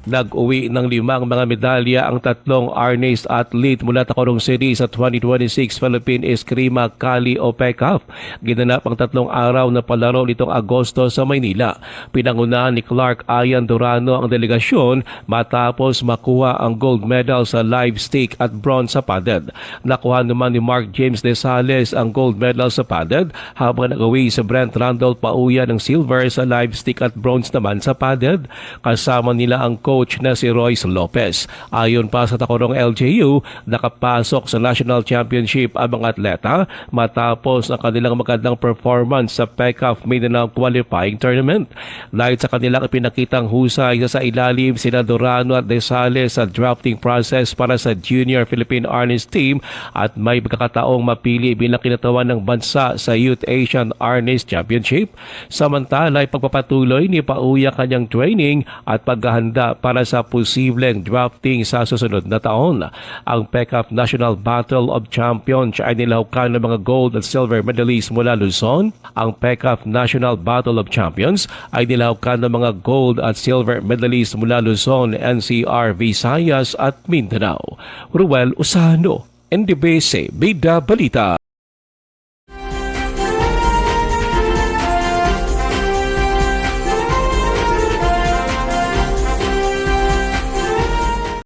Nag-uwi ng 5 mga medalya ang tatlong Arnis athlete mula Tacorong City sa 2026 Philippine Eskrima Kali o PECAF. Ginanap ang 3 araw na palaro nitong Agosto sa Maynila. Pinangunahan ni Clark Ayan Durano ang delegasyon matapos makuha ang gold medal sa live stick at bronze sa padded. Nakuha naman ni Mark James de Sales ang gold medal sa padded habang nag-uwi sa Brent Randolph Pauya ng silver sa live stick at bronze naman sa padded. Kasama nila ang coach na si Royce Lopez. Ayon pa sa Tacorong LGU, nakapasok sa National Championship ang mga atleta matapos ang kanilang magandang performance sa PECAF Mindanao Qualifying Tournament. Dahil sa kanilang ipinakitang husay sa ilalim sina Durano at Desales sa drafting process para sa Junior Philippine Arnis Team at may pagkakataong mapili bilang kinatawan ng bansa sa Youth Asian Arnis Championship. Samantala ay pagpapatuloy ni Pauya kanyang training at paghahanda para sa posibleng drafting sa susunod na taon. Ang PECAF National Battle of Champions ay nilahukang ng mga gold at silver medalists mula Luzon. Ang PECAF National Battle of Champions ay nilahukang ng mga gold at silver medalists mula Luzon, NCR, Visayas at Mindanao. Ruel Usano, NDBC, Bida Balita.